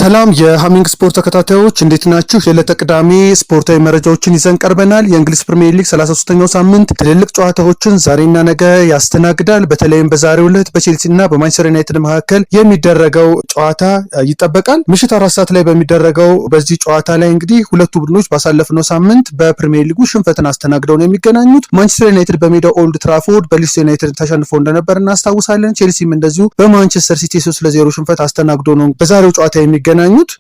ሰላም የሃሚንግ ስፖርት ተከታታዮች እንዴት ናችሁ? የዕለተ ቅዳሜ ስፖርታዊ መረጃዎችን ይዘን ቀርበናል። የእንግሊዝ ፕሪሚየር ሊግ 33ኛው ሳምንት ትልልቅ ጨዋታዎችን ዛሬና ነገ ያስተናግዳል። በተለይም በዛሬው ዕለት በቼልሲና በማንቸስተር ዩናይትድ መካከል የሚደረገው ጨዋታ ይጠበቃል። ምሽት 4 ሰዓት ላይ በሚደረገው በዚህ ጨዋታ ላይ እንግዲህ ሁለቱ ቡድኖች ባሳለፍነው ሳምንት በፕሪሚየር ሊጉ ሽንፈትን አስተናግደው ነው የሚገናኙት። ማንቸስተር ዩናይትድ በሜዳው ኦልድ ትራፎርድ በሊድስ ዩናይትድ ተሸንፎ እንደነበር እናስታውሳለን። ቼልሲም እንደዚሁ በማንቸስተር ሲቲ 3-0 ሽንፈት አስተናግዶ ነው በዛሬው ጨዋታ የሚገናኙት።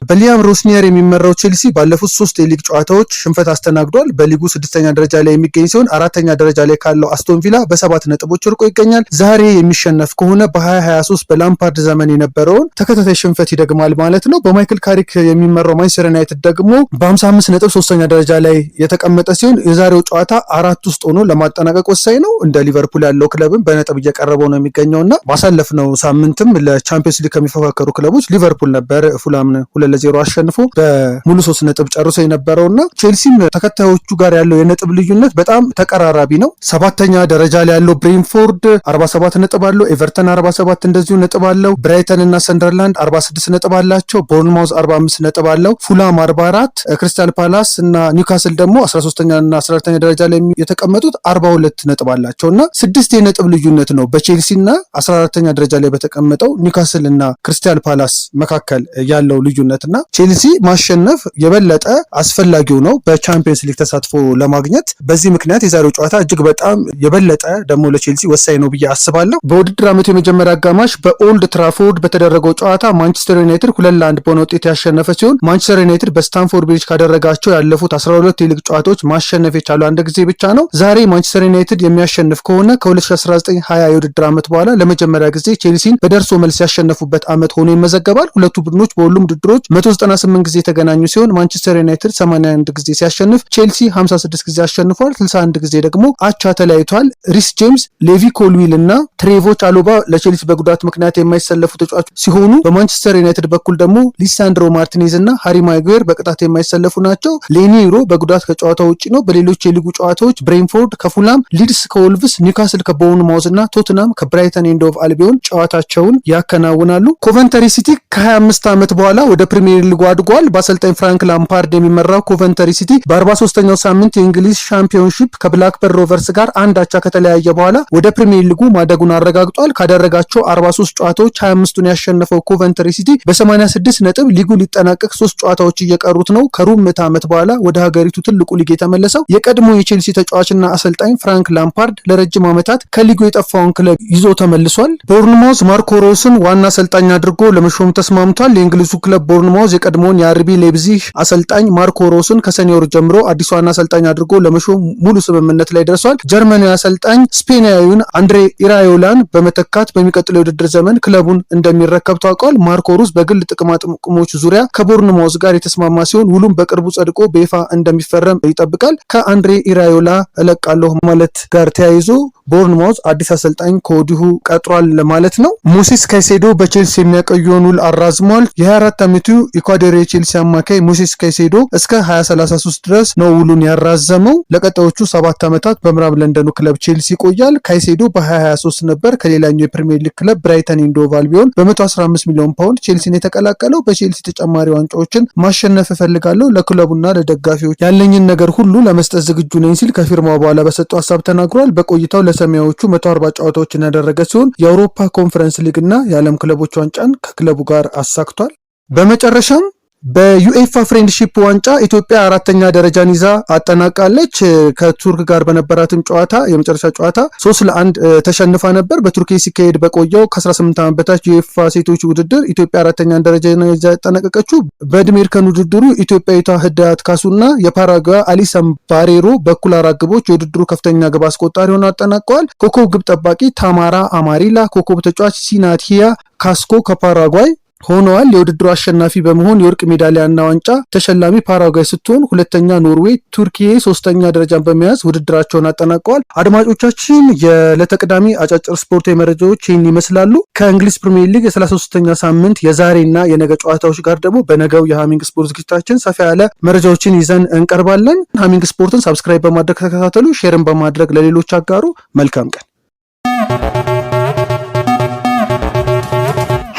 በሊያም ሮስኒየር የሚመራው ቼልሲ ባለፉት 3 የሊግ ጨዋታዎች ሽንፈት አስተናግዷል። በሊጉ 6ኛ ደረጃ ላይ የሚገኝ ሲሆን 4ኛ ደረጃ ላይ ካለው አስቶን ቪላ በ7 ነጥቦች ርቆ ይገኛል። ዛሬ የሚሸነፍ ከሆነ በ2023 በላምፓርድ ዘመን የነበረውን ተከታታይ ሽንፈት ይደግማል ማለት ነው። በማይክል ካሪክ የሚመራው ማንቸስተር ዩናይትድ ደግሞ በ55 ነጥብ 3ኛ ደረጃ ላይ የተቀመጠ ሲሆን የዛሬው ጨዋታ 4 ውስጥ ሆኖ ለማጠናቀቅ ወሳኝ ነው። እንደ ሊቨርፑል ያለው ክለብም በነጥብ እየቀረበው ነው የሚገኘውና ባሳለፍነው ሳምንትም ለቻምፒየንስ ሊግ ከሚፎካከሩ ክለቦች ሊቨርፑል ነበር ፉላምን 2-0 አሸንፎ በሙሉ 3 ነጥብ ጨርሶ የነበረውና ቼልሲም ተከታዮቹ ጋር ያለው የነጥብ ልዩነት በጣም ተቀራራቢ ነው። 7ኛ ደረጃ ላይ ያለው ብሬንፎርድ 47 ነጥብ አለው። ኤቨርተን 47 እንደዚሁ ነጥብ አለው። ብራይተን እና ሰንደርላንድ 46 ነጥብ አላቸው። ቦርንማውዝ 45 ነጥብ አለው። ፉላም 44፣ ክሪስታል ፓላስ እና ኒውካስል ደግሞ 13ኛ እና 14ኛ ደረጃ ላይ የተቀመጡት 42 ነጥብ አላቸውና 6 የነጥብ ልዩነት ነው በቼልሲና 14ኛ ደረጃ ላይ በተቀመጠው ኒውካስል እና ክሪስታል ፓላስ መካከል ያለው ልዩነትና ቼልሲ ማሸነፍ የበለጠ አስፈላጊው ነው በቻምፒየንስ ሊግ ተሳትፎ ለማግኘት። በዚህ ምክንያት የዛሬው ጨዋታ እጅግ በጣም የበለጠ ደግሞ ለቼልሲ ወሳኝ ነው ብዬ አስባለሁ። በውድድር ዓመቱ የመጀመሪያ አጋማሽ በኦልድ ትራፎርድ በተደረገው ጨዋታ ማንቸስተር ዩናይትድ 2-1 በሆነ ውጤት ያሸነፈ ሲሆን ማንቸስተር ዩናይትድ በስታንፎርድ ብሪጅ ካደረጋቸው ያለፉት 12 የሊግ ጨዋታዎች ማሸነፍ የቻለው አንድ ጊዜ ብቻ ነው። ዛሬ ማንቸስተር ዩናይትድ የሚያሸንፍ ከሆነ ከ2019-20 የውድድር ዓመት በኋላ ለመጀመሪያ ጊዜ ቼልሲን በደርሶ መልስ ያሸነፉበት ዓመት ሆኖ ይመዘገባል። ሁለቱ ቡድኖች በሁሉም ውድድሮች 198 ጊዜ የተገናኙ ሲሆን ማንቸስተር ዩናይትድ 81 ጊዜ ሲያሸንፍ ቼልሲ 56 ጊዜ አሸንፏል። 61 ጊዜ ደግሞ አቻ ተለያይቷል። ሪስ ጄምስ፣ ሌቪ ኮልዊል እና ትሬቮ ቻሎባ ለቼልሲ በጉዳት ምክንያት የማይሰለፉ ተጫዋቾች ሲሆኑ በማንቸስተር ዩናይትድ በኩል ደግሞ ሊሳንድሮ ማርቲኔዝ እና ሃሪ ማጉዌር በቅጣት የማይሰለፉ ናቸው። ሌኒሮ በጉዳት ከጨዋታው ውጪ ነው። በሌሎች የሊጉ ጨዋታዎች ብሬንፎርድ ከፉላም፣ ሊድስ ከወልቭስ፣ ኒውካስል ከቦርንማውዝ እና ቶትናም ከብራይተን ኤንድ ኦፍ አልቢዮን ጨዋታቸውን ያከናውናሉ። ኮቨንተሪ ሲቲ ከ25 ዓመት በኋላ ወደ ፕሪሚየር ሊጉ አድጓል። በአሰልጣኝ ፍራንክ ላምፓርድ የሚመራው ኮቨንተሪ ሲቲ በ43ኛው ሳምንት የእንግሊዝ ሻምፒዮንሺፕ ከብላክበርን ሮቨርስ ጋር አንድ አቻ ከተለያየ በኋላ ወደ ፕሪሚየር ሊጉ ማደጉን አረጋግጧል። ካደረጋቸው 43 ጨዋታዎች 25ቱን ያሸነፈው ኮቨንተሪ ሲቲ በ86 ነጥብ ሊጉ ሊጠናቀቅ 3 ጨዋታዎች እየቀሩት ነው። ከሩብ ምዕተ ዓመት በኋላ ወደ ሀገሪቱ ትልቁ ሊግ የተመለሰው የቀድሞ የቼልሲ ተጫዋችና አሰልጣኝ ፍራንክ ላምፓርድ ለረጅም ዓመታት ከሊጉ የጠፋውን ክለብ ይዞ ተመልሷል። ቦርንማውዝ ማርኮ ሮስን ዋና አሰልጣኝ አድርጎ ለመሾም ተስማምቷል። የእንግሊዙ ክለብ ቦርንማውዝ የቀድሞውን የአርቢ ሌፕዚግ አሰልጣኝ ማርኮ ሮስን ከሰኔ ወር ጀምሮ አዲስ ዋና አሰልጣኝ አድርጎ ለመሾም ሙሉ ስምምነት ላይ ደርሷል። ጀርመናዊ አሰልጣኝ ስፔናዊውን አንድሬ ኢራዮላን በመተካት በሚቀጥለው የውድድር ዘመን ክለቡን እንደሚረከብ ታውቋል። ማርኮ ሮስ በግል ጥቅሞች ዙሪያ ከቦርንማውዝ ጋር የተስማማ ሲሆን ውሉም በቅርቡ ጸድቆ በይፋ እንደሚፈረም ይጠብቃል። ከአንድሬ ኢራዮላ እለቃለሁ ማለት ጋር ተያይዞ ቦርንማውዝ አዲስ አሰልጣኝ ከወዲሁ ቀጥሯል ማለት ነው። ሞሴስ ካይሴዶ በቼልሲ የሚያቆየውን ውል አራዝሟል። የ24 ዓመቱ ኢኳዶር የቼልሲ አማካይ ሞሴስ ካይሴዶ እስከ 2033 ድረስ ነው ውሉን ያራዘመው። ለቀጣዮቹ 7 ዓመታት በምዕራብ ለንደኑ ክለብ ቼልሲ ይቆያል። ካይሴዶ በ2023 ነበር ከሌላኛው የፕሪሚየር ሊግ ክለብ ብራይተን ኤንድ ሆቭ አልቢዮን በ115 ሚሊዮን ፓውንድ ቼልሲን የተቀላቀለው። በቼልሲ ተጨማሪ ዋንጫዎችን ማሸነፍ እፈልጋለሁ፣ ለክለቡና ለደጋፊዎች ያለኝን ነገር ሁሉ ለመስጠት ዝግጁ ነኝ ሲል ከፊርማው በኋላ በሰጠው ሀሳብ ተናግሯል። በቆይታው ለሰማያዊዎቹ 140 ጨዋታዎችን ያደረገ ሲሆን የአውሮፓ ኮንፈረንስ ሊግ እና የዓለም ክለቦች ዋንጫን ከክለቡ ጋር አሳክቷል። በመጨረሻም በዩኤፋ ፍሬንድሺፕ ዋንጫ ኢትዮጵያ 4ኛ ደረጃን ይዛ አጠናቃለች። ከቱርክ ጋር በነበራትም ጨዋታ የመጨረሻ ጨዋታ 3-1 ተሸንፋ ነበር። በቱርክ ሲካሄድ በቆየው ከ18 ዓመት በታች ዩኤፋ ሴቶች ውድድር ኢትዮጵያ 4ኛ ደረጃ ይዛ ያጠናቀቀችው። በዕድሜ እርከን ውድድሩ ኢትዮጵያዊቷ ህዳያት ካሱና የፓራጓይ አሊሰን ባሬሮ በኩል 4 ግቦች የውድድሩ ከፍተኛ ግብ አስቆጣሪ ሆነው አጠናቀዋል። ኮከብ ግብ ጠባቂ ታማራ አማሪላ፣ ኮከብ ተጫዋች ሲናቲያ ካስኮ ከፓራጓይ ሆነዋል። የውድድሩ አሸናፊ በመሆን የወርቅ ሜዳሊያና ዋንጫ ተሸላሚ ፓራጓይ ስትሆን ሁለተኛ ኖርዌይ፣ ቱርኪዬ 3ኛ ደረጃን በመያዝ ውድድራቸውን አጠናቀዋል። አድማጮቻችን የዕለተ ቅዳሜ አጫጭር ስፖርታዊ መረጃዎች ይህን ይመስላሉ። ከእንግሊዝ ፕሪሚየር ሊግ የ33ኛ ሳምንት የዛሬና የነገ ጨዋታዎች ጋር ደግሞ በነገው የሃሚንግ ስፖርት ዝግጅታችን ሰፋ ያለ መረጃዎችን ይዘን እንቀርባለን። ሃሚንግ ስፖርትን ሰብስክራይብ በማድረግ ተከታተሉ፣ ሼርን በማድረግ ለሌሎች አጋሩ። መልካም ቀን።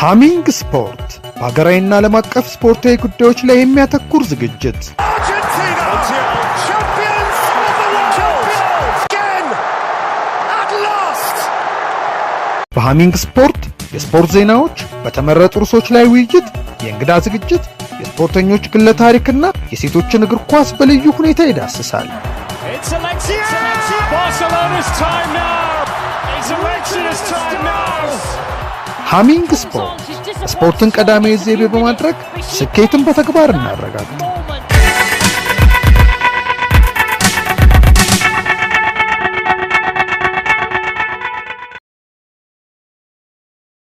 ሃሚንግ ስፖርት በሀገራዊና ዓለም አቀፍ ስፖርታዊ ጉዳዮች ላይ የሚያተኩር ዝግጅት በሃሚንግ ስፖርት የስፖርት ዜናዎች፣ በተመረጡ ርዕሶች ላይ ውይይት፣ የእንግዳ ዝግጅት፣ የስፖርተኞች ግለ ታሪክና የሴቶችን እግር ኳስ በልዩ ሁኔታ ይዳስሳል። ሃሚንግ ስፖርት ስፖርትን ቀዳሚ ዘይቤ በማድረግ ስኬትን በተግባር እናረጋግጥ።